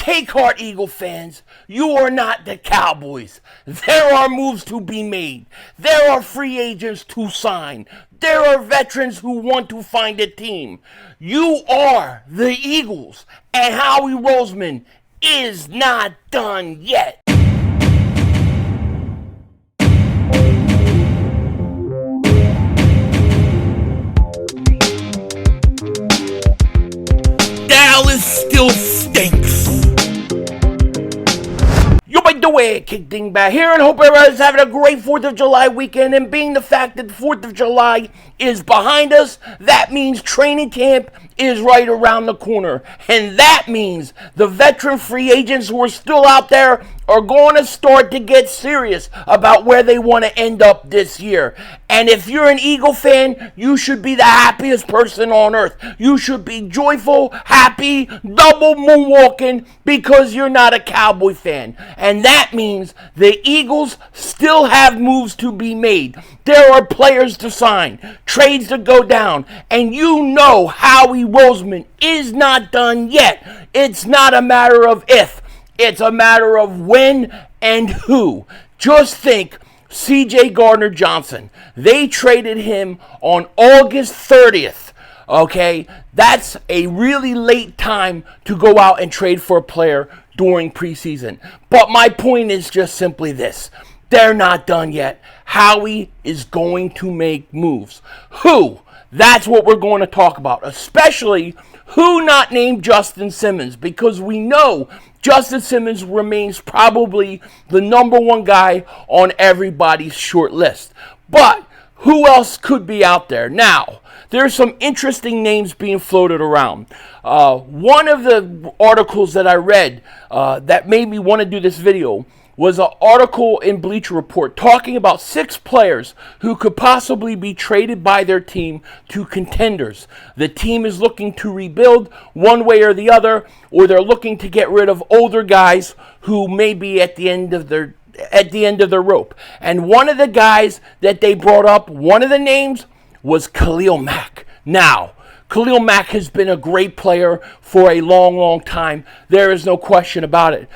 Take heart, Eagle fans. You are not the Cowboys. There are moves to be made. There are free agents to sign. There are veterans who want to find a team. You are the Eagles, and Howie Roseman is not done yet. Dallas still stinks. Yo, by the way, Kick Dingbat here, and hope everybody's having a great 4th of July weekend. And being the fact that the 4th of July is behind us, that means training camp is right around the corner. And that means the veteran free agents who are still out there are going to start to get serious about where they want to end up this year. And if you're an Eagle fan, you should be the happiest person on earth. You should be joyful, happy, double moonwalking because you're not a Cowboy fan. And that means the Eagles still have moves to be made. There are players to sign, trades to go down, and you know Howie Roseman is not done yet. It's not a matter of if. It's a matter of when and who. Just think, C.J. Gardner-Johnson. They traded him on August 30th. Okay? That's a really late time to go out and trade for a player during preseason. But my point is just simply this. They're not done yet. Howie is going to make moves. Who? That's what we're going to talk about. Especially who not named Justin Simmons. Because we know Justin Simmons remains probably the number one guy on everybody's short list. But who else could be out there? Now, there's some interesting names being floated around. One of the articles that I read that made me want to do this video was an article in Bleacher Report talking about 6 players who could possibly be traded by their team to contenders. The team is looking to rebuild one way or the other, or they're looking to get rid of older guys who may be at the end of their rope. And one of the guys that they brought up, one of the names, was Khalil Mack. Now, Khalil Mack has been a great player for a long, long time. There is no question about it.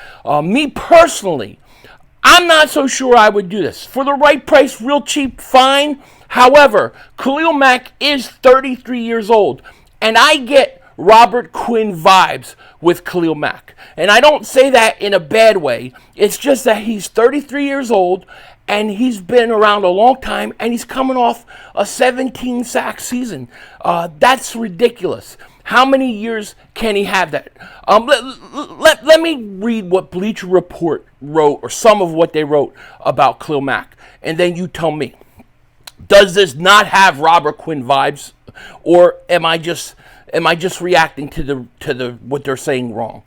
Me personally, I'm not so sure I would do this. For the right price, real cheap, fine. However, Khalil Mack is 33 years old, and I get Robert Quinn vibes with Khalil Mack. And I don't say that in a bad way. It's just that he's 33 years old, and he's been around a long time, and he's coming off a 17-sack season. That's ridiculous. How many years can he have that? Let me read what Bleacher Report wrote, or some of what they wrote about Khalil Mack, and then you tell me. Does this not have Robert Quinn vibes, or am I just reacting to the what they're saying wrong?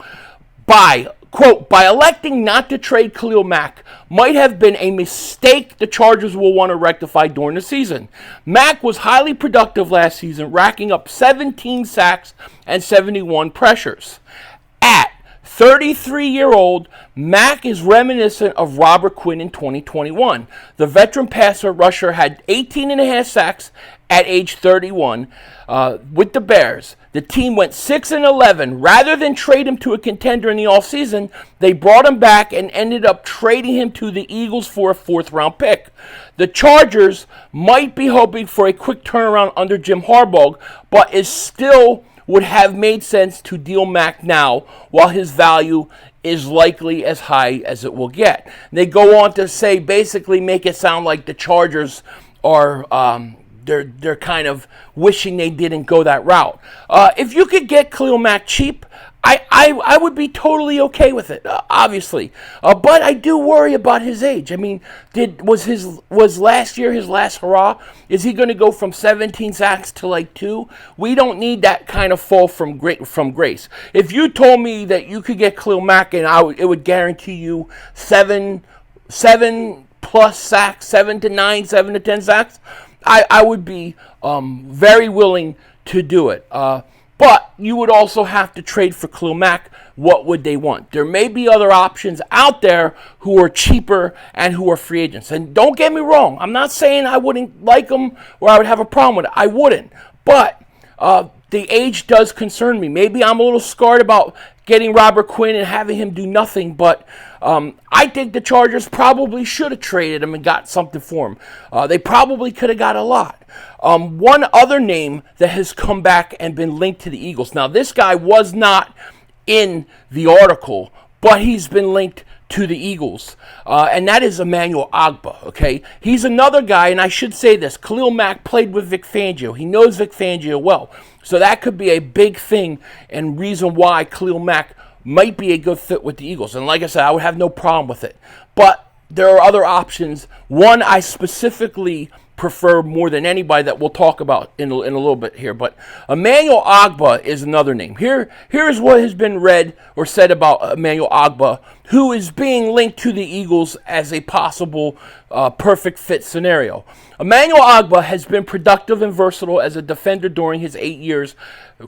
Quote, by electing not to trade Khalil Mack might have been a mistake the Chargers will want to rectify during the season. Mack was highly productive last season, racking up 17 sacks and 71 pressures. At 33-year-old, Mack is reminiscent of Robert Quinn in 2021. The veteran passer rusher had 18.5 sacks at age 31 with the Bears. The team went 6-11. Rather than trade him to a contender in the offseason, they brought him back and ended up trading him to the Eagles for a 4th-round pick. The Chargers might be hoping for a quick turnaround under Jim Harbaugh, but it still would have made sense to deal Mack now while his value is likely as high as it will get. And they go on to say, basically make it sound like the Chargers are they're kind of wishing they didn't go that route. If you could get Khalil Mack cheap, I would be totally okay with it, obviously. But I do worry about his age. I mean, was last year his last hurrah? Is he going to go from 17 sacks to like 2? We don't need that kind of fall from grace. If you told me that you could get Khalil Mack and it would guarantee you 7 plus sacks, 7 to 9, 7 to 10 sacks, I would be very willing to do it. But you would also have to trade for Khalil Mack. What would they want? There may be other options out there who are cheaper and who are free agents. And don't get me wrong. I'm not saying I wouldn't like them or I would have a problem with it. I wouldn't. But the age does concern me. Maybe I'm a little scarred about getting Robert Quinn and having him do nothing, but I think the Chargers probably should have traded him and got something for him. They probably could have got a lot. One other name that has come back and been linked to the Eagles. Now, this guy was not in the article, but he's been linked to the Eagles, and that is EMMANUEL OGBAH, okay? He's another guy, and I should say this. Khalil Mack played with Vic Fangio. He knows Vic Fangio well. So that could be a big thing and reason why Khalil Mack might be a good fit with the Eagles. And like I said, I would have no problem with it. But there are other options. One I specifically prefer more than anybody that we'll talk about in a little bit here. But EMMANUEL OGBAH is another name. Here's what has been read or said about EMMANUEL OGBAH, who is being linked to the Eagles as a possible perfect fit scenario. EMMANUEL OGBAH has been productive and versatile as a defender during his 8 years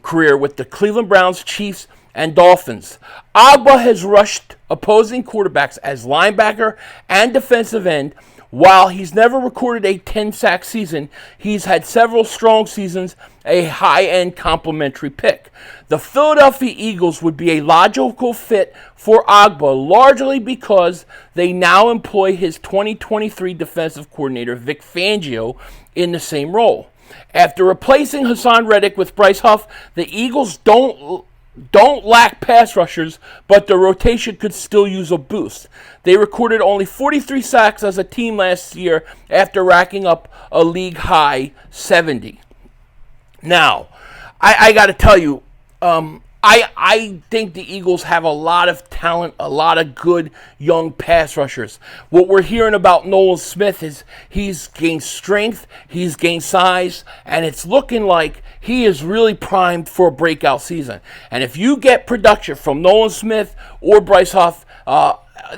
career with the Cleveland Browns, Chiefs, and Dolphins. OGBAH has rushed opposing quarterbacks as linebacker and defensive end. While he's never recorded a 10-sack season, he's had several strong seasons, a high-end complimentary pick. The Philadelphia Eagles would be a logical fit for OGBAH, largely because they now employ his 2023 defensive coordinator, Vic Fangio, in the same role. After replacing Hassan Reddick with Bryce Huff, the Eagles don't lack pass rushers, but the rotation could still use a boost. They recorded only 43 sacks as a team last year after racking up a league-high 70. Now, I got to tell you, I think the Eagles have a lot of talent, a lot of good young pass rushers. What we're hearing about Nolan Smith is he's gained strength, he's gained size, and it's looking like he is really primed for a breakout season. And if you get production from Nolan Smith or Bryce Huff,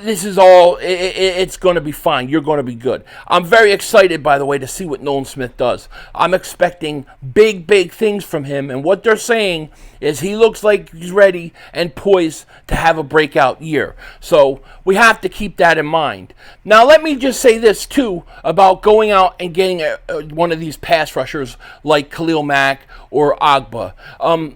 this is all, it's going to be fine. You're going to be good. I'm very excited, by the way, to see what Nolan Smith does. I'm expecting big, big things from him. And what they're saying is he looks like he's ready and poised to have a breakout year. So we have to keep that in mind. Now, let me just say this, too, about going out and getting one of these pass rushers like Khalil Mack or OGBAH.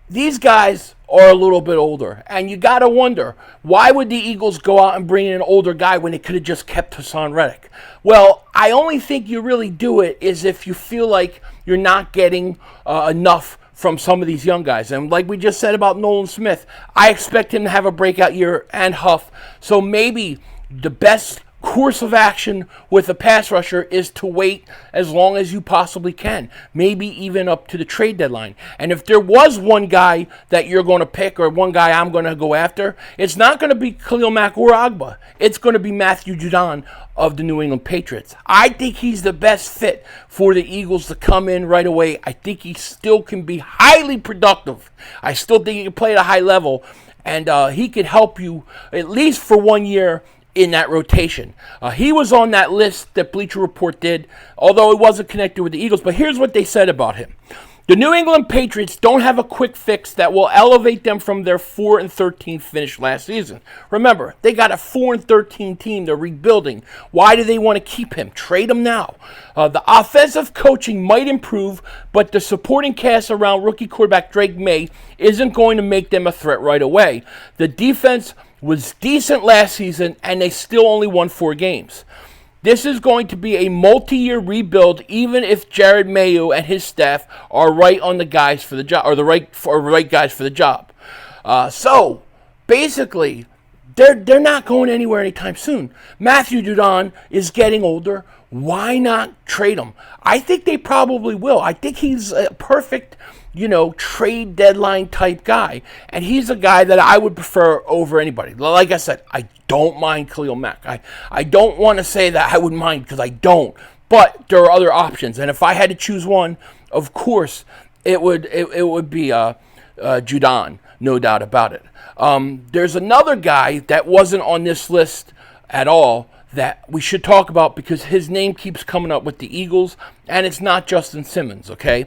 These guys are a little bit older, and you got to wonder, why would the Eagles go out and bring in an older guy when they could have just kept Hassan Reddick? Well, I only think you really do it is if you feel like you're not getting enough from some of these young guys. And like we just said about Nolan Smith, I expect him to have a breakout year, and Huff. So maybe the best course of action with a pass rusher is to wait as long as you possibly can, maybe even up to the trade deadline. And if there was one guy that you're going to pick or one guy I'm going to go after, it's not going to be Khalil Mack or OGBAH. It's going to be Matthew Judon of the New England Patriots. I think he's the best fit for the Eagles to come in right away. I think he still can be highly productive. I still think he can play at a high level, and he could help you at least for 1 year in that rotation. He was on that list that Bleacher Report did, although it wasn't connected with the Eagles. But here's what they said about him. The New England Patriots don't have a quick fix that will elevate them from their 4-13 finish last season. Remember, they got a 4-13 team. They're rebuilding. Why do they want to keep him? Trade him now. The offensive coaching might improve, but the supporting cast around rookie quarterback Drake May isn't going to make them a threat right away. The defense was decent last season, and they still only won 4 games. This is going to be a multi-year rebuild, even if Jared Mayo and his staff are right on the guys for the job, or the right guys for the job. So basically, they're not going anywhere anytime soon. Matthew Judon is getting older. Why not trade him? I think they probably will. I think he's a perfect, trade deadline type guy. And he's a guy that I would prefer over anybody. Like I said, I don't mind Khalil Mack. I don't want to say that I would mind because I don't. But there are other options. And if I had to choose one, of course, it would be Judon, no doubt about it. There's another guy that wasn't on this list at all that we should talk about because his name keeps coming up with the Eagles, and it's not Justin Simmons, okay?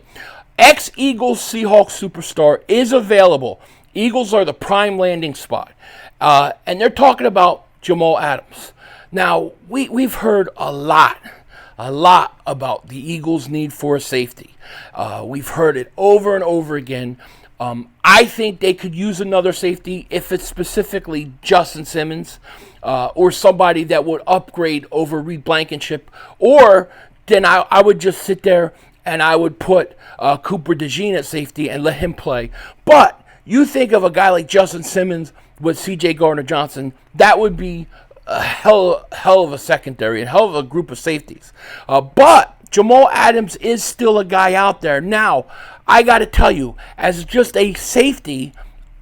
Ex-Eagles Seahawks superstar is available. Eagles are the prime landing spot. And they're talking about Jamal Adams. Now, we've heard a lot a lot about the Eagles' need for a safety. We've heard it over and over again. I think they could use another safety if it's specifically Justin Simmons or somebody that would upgrade over Reed Blankenship. Or then I would just sit there and I would put Cooper DeJean at safety and let him play. But you think of a guy like Justin Simmons with C.J. Gardner-Johnson, that would be a hell of a secondary, a hell of a group of safeties. But Jamal Adams is still a guy out there. Now, I got to tell you, as just a safety,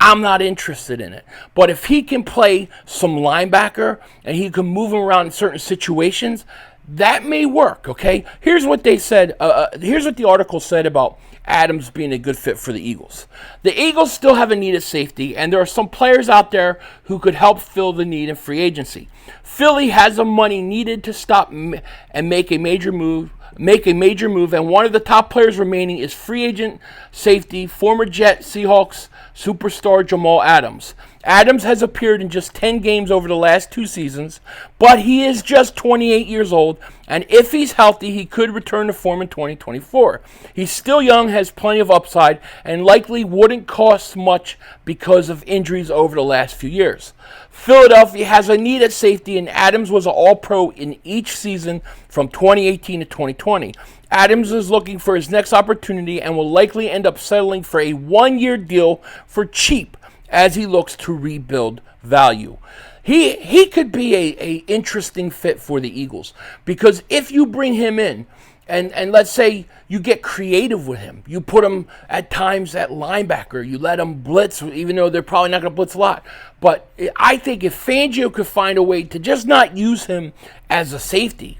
I'm not interested in it. But if he can play some linebacker and he can move him around in certain situations, that may work, okay? Here's what they said. Here's what the article said about Adams being a good fit for the Eagles. The Eagles still have a need at safety, and there are some players out there who could help fill the need in free agency. Philly has the money needed to stop and make a major move, and one of the top players remaining is free agent safety, former Jet Seahawks superstar Jamal Adams. Adams has appeared in just 10 games over the last 2 seasons, but he is just 28 years old, and if he's healthy, he could return to form in 2024. He's still young, has plenty of upside, and likely wouldn't cost much because of injuries over the last few years. Philadelphia has a need at safety, and Adams was an All-Pro in each season from 2018 to 2020. Adams is looking for his next opportunity and will likely end up settling for a 1-year deal for cheap as he looks to rebuild value. He could be a interesting fit for the Eagles, because if you bring him in and let's say you get creative with him, you put him at times at linebacker, you let him blitz, even though they're probably not going to blitz a lot. But I think if Fangio could find a way to just not use him as a safety,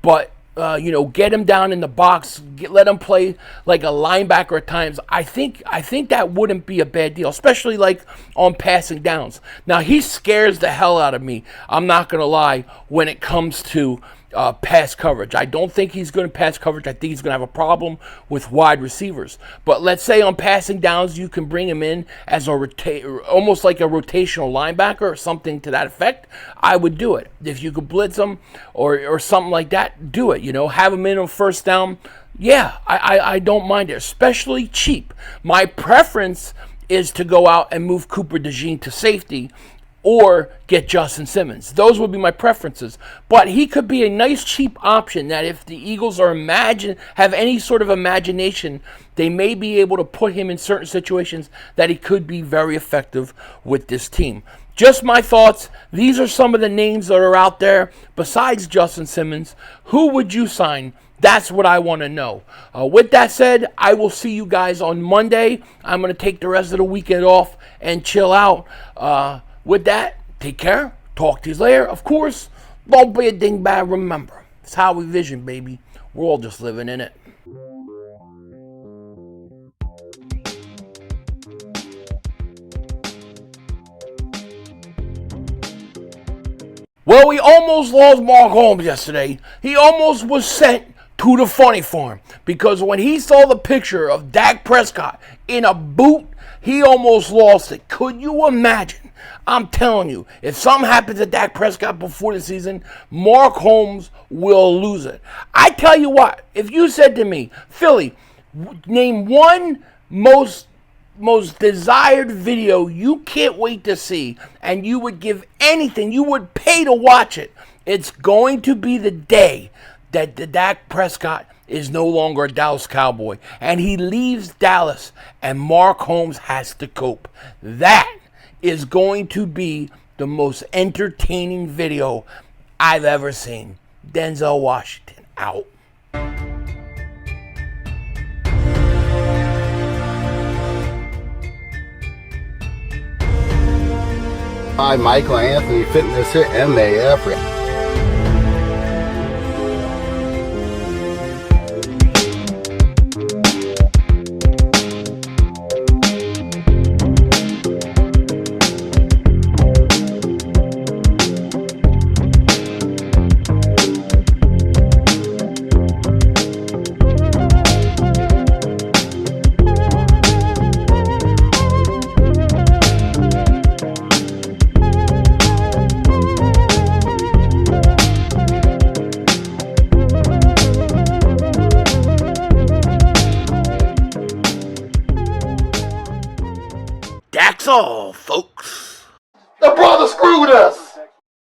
but get him down in the box, let him play like a linebacker at times, I think that wouldn't be a bad deal, especially like on passing downs. Now, he scares the hell out of me, I'm not going to lie, when it comes to pass coverage. I don't think he's going to pass coverage. I think he's going to have a problem with wide receivers. But let's say on passing downs, you can bring him in as almost like a rotational linebacker or something to that effect. I would do it. If you could blitz him or something like that, do it. Have him in on first down. Yeah, I don't mind it, especially cheap. My preference is to go out and move Cooper DeJean to safety or get Justin Simmons. Those would be my preferences. But he could be a nice cheap option that if the Eagles have any sort of imagination, they may be able to put him in certain situations that he could be very effective with this team. Just my thoughts. These are some of the names that are out there. Besides Justin Simmons, who would you sign? That's what I want to know. With that said, I will see you guys on Monday. I'm going to take the rest of the weekend off and chill out. With that, take care. Talk to you later. Of course, don't be a dingbat. Remember, it's Howie Vision, baby. We're all just living in it. Well, we almost lost Mark Holmes yesterday. He almost was sent to the funny farm because when he saw the picture of Dak Prescott in a boot, he almost lost it. Could you imagine? I'm telling you, if something happens to Dak Prescott before the season, Mark Holmes will lose it. I tell you what, if you said to me, Philly, name one most desired video you can't wait to see, and you would give anything, you would pay to watch it, it's going to be the day that the Dak Prescott is no longer a Dallas Cowboy, and he leaves Dallas, and Mark Holmes has to cope. That is going to be the most entertaining video I've ever seen. Denzel Washington, out. Hi, Michael Anthony Fitness here, MAF. all, folks. The brother screwed us.